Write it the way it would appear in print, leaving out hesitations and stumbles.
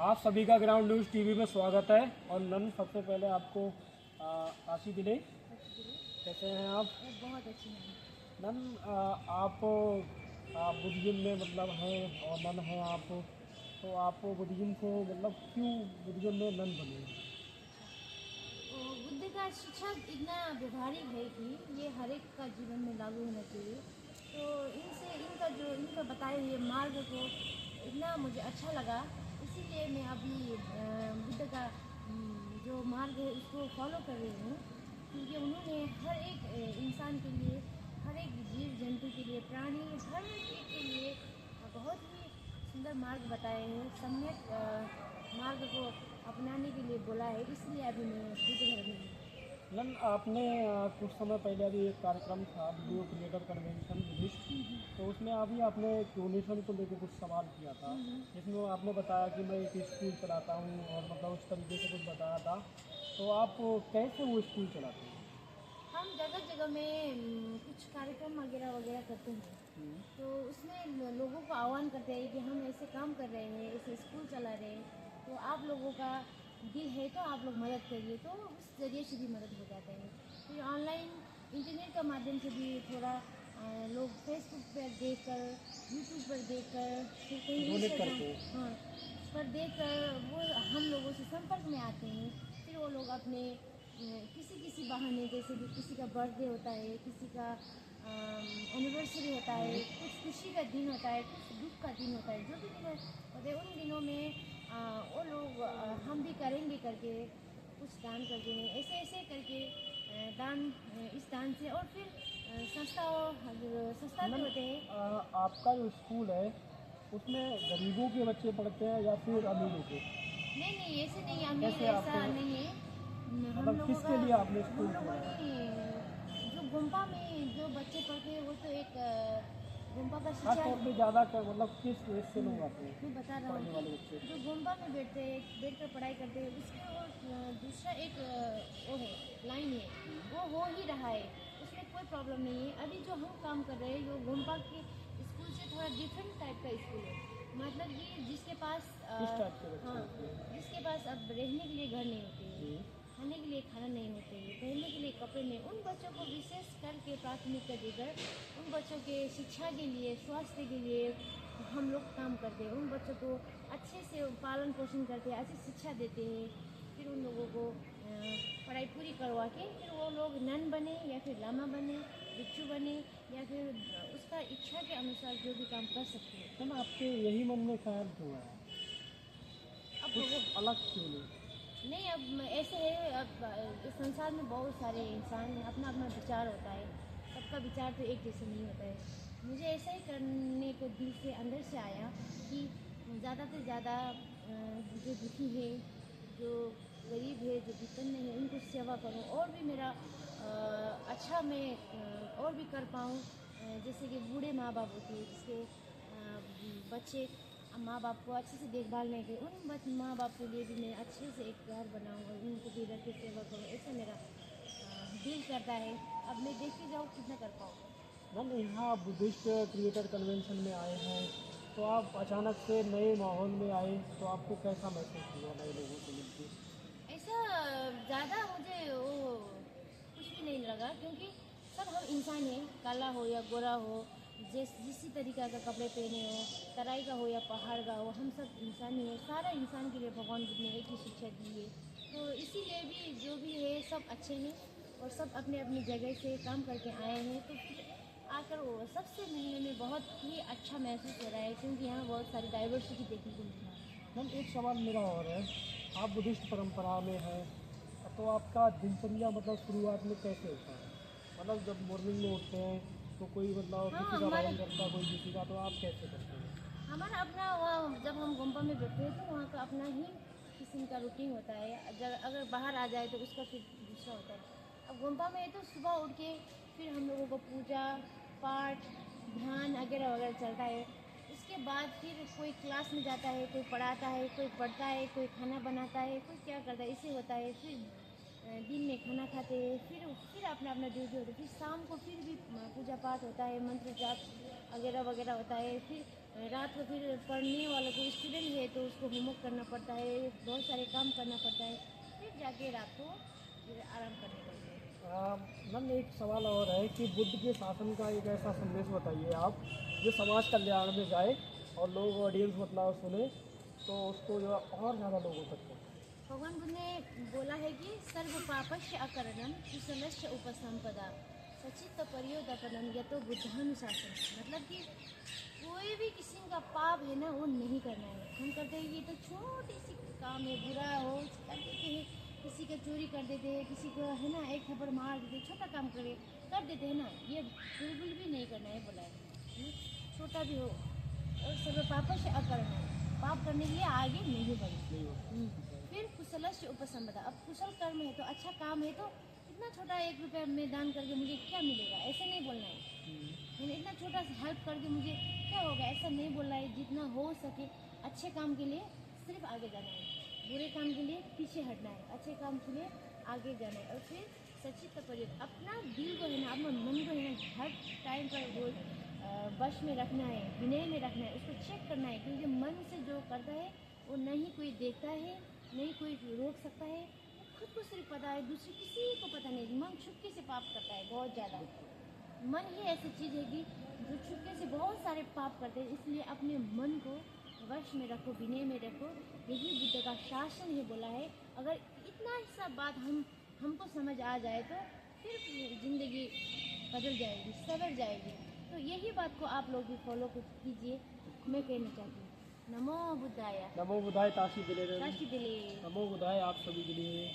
आप सभी का ग्राउंड न्यूज़ टीवी में स्वागत है। और नन, सबसे पहले आपको आशी दिले, कैसे हैं आप? बहुत अच्छी है। नन, आप बुद्धिज्म में मतलब हैं और नन हैं आप, तो आप बुद्धिज्म को मतलब क्यों बुद्धिज्म में नन बने? तो बुद्ध का शिक्षा इतना व्यवहारिक है कि ये हर एक का जीवन में लागू होना चाहिए। तो इनका बताए हुए मार्ग को इतना मुझे अच्छा लगा, इसीलिए मैं अभी बुद्ध का जो मार्ग है उसको फॉलो कर रही हूँ। क्योंकि उन्होंने हर एक इंसान के लिए, हर एक जीव जंतु के लिए, प्राणी हर एक के लिए बहुत ही सुंदर मार्ग बताए हैं। सम्यक मार्ग को अपनाने के लिए बोला है, इसलिए अभी मैं बुद्ध धर्म में हूँ। नन, आपने कुछ समय पहले अभी एक कार्यक्रम था वीडियो क्रिएटर कन्वेंशन बुद्धिस्ट, तो उसमें अभी आपने डोनेशन को लेकर कुछ सवाल किया था, जिसमें आपने बताया कि मैं एक स्कूल चलाता हूँ और मतलब उस तरीके से कुछ बताया था। तो आप कैसे वो स्कूल चलाते हैं? हम जगह जगह में कुछ कार्यक्रम वगैरह वगैरह करते हैं। तो उसमें लोगों को आह्वान करते हैं कि हम ऐसे काम कर रहे हैं, ऐसे स्कूल चला रहे हैं, तो आप लोगों का दिल है तो आप लोग मदद करिए। तो उस जरिए से भी मदद हो जाता है। फिर ऑनलाइन इंटरनेट का माध्यम से भी थोड़ा लोग फेसबुक पर देखकर, यूट्यूब पर देखकर, फिर कहीं डोनेट इंस्टाग्राम, करते हैं। हाँ, पर देखकर वो हम लोगों से संपर्क में आते हैं। फिर वो लोग अपने किसी किसी बहाने, जैसे कि किसी का बर्थडे होता है, किसी का एनिवर्सरी होता है, कुछ खुशी का दिन होता है, कुछ दुख का दिन होता है, जो भी दिन होते हैं उन दिनों में वो लोग हम भी करेंगे करके कुछ दान करते हैं। ऐसे ऐसे करके दान, इस दान से, और फिर संस्था भी मैम, होते हैं। आपका जो स्कूल है उसमें गरीबों के बच्चे पढ़ते हैं या फिर अमीरों के? नहीं नहीं, ऐसे नहीं, अमीर कैसे ऐसा आपने नहीं है। हम मतलब लोगों का, किसके लिए आपने स्कूल हम लोगों खोला है? ने जो गुम्पा में जो बच्चे पढ़ते हैं वो तो एक गुम्पा का खास शिक्षा। तौर पे ज़्यादा कर मतलब किस देश से लोग आते मैं हैं बता रहा हूँ पढ़ने वाले बच्चे? कि जो गुम्बा में बैठकर पढ़ाई करते हैं, उसका और दूसरा एक वो है, लाइन है, वो हो ही रहा है, उसमें कोई प्रॉब्लम नहीं है। अभी जो हम काम कर रहे हैं, जो गुम्बा के स्कूल से थोड़ा डिफरेंट टाइप का स्कूल है। मतलब कि जिसके पास किस टाइप के बच्चे हाँ, होते हैं? जिसके पास अब रहने के लिए घर नहीं होते हैं, जी। खाने के लिए खाना नहीं होते हैं, पहनने के लिए कपड़े नहीं, उन बच्चों को विशेष करके प्राथमिकता देकर उन बच्चों के शिक्षा के लिए, स्वास्थ्य के लिए हम लोग काम करते हैं। उन बच्चों को अच्छे से पालन पोषण करते हैं, अच्छी शिक्षा देते हैं। फिर उन लोगों को पढ़ाई पूरी करवा के फिर वो लोग नन बने या फिर लामा बने, भिक्षु बने, या फिर उसका इच्छा के अनुसार जो भी काम कर सकते हैं। मैम, आपके यही मन में ख्याल क्यों है? अब कुछ वो अलग क्यों नहीं? नहीं, अब ऐसे है, अब इस संसार में बहुत सारे इंसान हैं, अपना अपना विचार होता है, सबका विचार तो एक जैसे नहीं होता है। मुझे ऐसा ही करने को दिल से अंदर से आया कि ज़्यादा से ज़्यादा जो दुखी है, जो गरीब है, जो विपन्न है, उनको सेवा करूं, और भी मेरा अच्छा मैं और भी कर पाऊं। जैसे कि बूढ़े माँ बाप होते हैं, जिसके बच्चे माँ बाप को अच्छे से देखभाल नहीं करें, उन माँ बाप के लिए भी मैं अच्छे से एक घर बनाऊँ और उनको भी रख के सेवा करूँ, ऐसा मेरा दिल करता है। अब मैं देखती जाऊँ कितना कर पाऊँ। मैम, यहाँ आप बुद्धिस्ट क्रिएटर कन्वेंशन में आए हैं, तो आप अचानक से नए माहौल में आए, तो आपको कैसा महसूस हुआ नए लोगों से मिलकर? ऐसा ज़्यादा मुझे वो कुछ भी नहीं लगा, क्योंकि सब हम इंसान हैं, काला हो या गोरा हो, जिसी तरीका का कपड़े पहने हो, तराई का हो या पहाड़ का हो, हम सब इंसान ही हैं। सारा इंसान के लिए भगवान बुद्ध ने एक ही शिक्षा दी है। तो इसीलिए भी जो भी है सब अच्छे हैं, और सब अपने अपनी जगह से काम करके आए हैं। तो फिर आकर वो सबसे मिलने में बहुत ही अच्छा महसूस हो रहा है, क्योंकि यहाँ बहुत सारी डाइवर्सिटी देखने को मिल रहा है। मैम, एक सवाल मेरा और है। आप बुद्धिस्ट परंपरा में हैं, तो आपका दिनचर्या मतलब शुरुआत में कैसे होता है? मतलब जब मॉर्निंग में उठते हैं तो कोई मतलब हाँ, किसी का हमारे भजन करता, कोई किसी का, तो आप कैसे करते हैं? हमारा अपना, वहाँ जब हम गुम्पा में बैठते हैं तो वहाँ का अपना ही किस्म का रूटीन होता है। अगर बाहर आ जाए तो उसका फिर दूसरा होता है। अब गुम्पा में तो सुबह उठ के फिर हम लोगों को पूजा पाठ, ध्यान वगैरह वगैरह चलता है। उसके बाद फिर कोई क्लास में जाता है, कोई पढ़ाता है, कोई पढ़ता है, कोई खाना बनाता है, कोई क्या करता है, इसे होता है। फिर दिन में खाना खाते हैं, फिर अपना अपना ड्यूटी होता है। फिर शाम को फिर भी पूजा पाठ होता है, मंत्र जाप वगैरह वगैरह होता है। फिर रात को फिर पढ़ने वालों को स्टूडेंट है तो उसको होमवर्क करना पड़ता है, बहुत सारे काम करना पड़ता है, फिर जाके रात को फिर आराम करने लगते हैं। मैम एक सवाल और है कि बुद्ध के शासन का एक ऐसा संदेश बताइए आप जो समाज कल्याण में जाए और लोग ऑडियंस मतलब सुने तो उसको जो है और ज़्यादा लोगों तक पहुंचे। भगवान बुद्ध ने बोला है कि सर्व पापस्य अकरणम कुशलस्य उपसंपदा सचित पर्योदपनम यतो बुद्धानुशासन। मतलब कि कोई भी किसी का पाप है ना वो नहीं करना है। हम करते हैं ये तो छोटी सी काम है, बुरा हो कर देते हैं, किसी का चोरी कर देते हैं, किसी को है ना एक थप्पड़ मार देते हैं, छोटा काम कर देते हैं ना, ये बिल्कुल भी नहीं करना है बोला है, छोटा भी हो। और सर्व पापस्य अकरणम, पाप करने के लिए आगे नहीं बढ़े। फिर कुशलस्य उपसंपदा, अब कुशल कर्म है तो अच्छा काम है तो इतना छोटा 1 रुपया में दान करके मुझे क्या मिलेगा, ऐसे नहीं बोलना है। मैंने इतना छोटा सा हेल्प करके मुझे क्या होगा, ऐसा नहीं बोलना है। जितना हो सके अच्छे काम के लिए सिर्फ आगे जाना है, बुरे काम के लिए पीछे हटना है, अच्छे काम के लिए आगे जाना है। और फिर सचित प्रयोग, अपना दिल को है ना, अपना मन को है ना हर टाइम पर रोज वश में रखना है, विनय में रखना है, उसको चेक करना है। क्योंकि मन से जो करता है वो नहीं कोई देखता है, नहीं कोई रोक सकता है, खुद को सिर्फ पता है, दूसरे किसी को पता नहीं। मन छुपके से पाप करता है बहुत ज़्यादा। मन ही ऐसी चीज़ है कि जो छुपके से बहुत सारे पाप करते हैं। इसलिए अपने मन को वश में रखो, विनय में रखो, यही बुद्ध का शासन है बोला है। अगर इतना ही सब बात हमको समझ आ जाए तो फिर ज़िंदगी बदल जाएगी, सवर जाएगी। तो यही बात को आप लोग भी फॉलो कीजिए, मैं कहना चाहती हूँ। नमो बुद्धाय। नमो बुद्धाय ताशी दिले काशी दिले। नमो बुद्धाय आप सभी के लिए।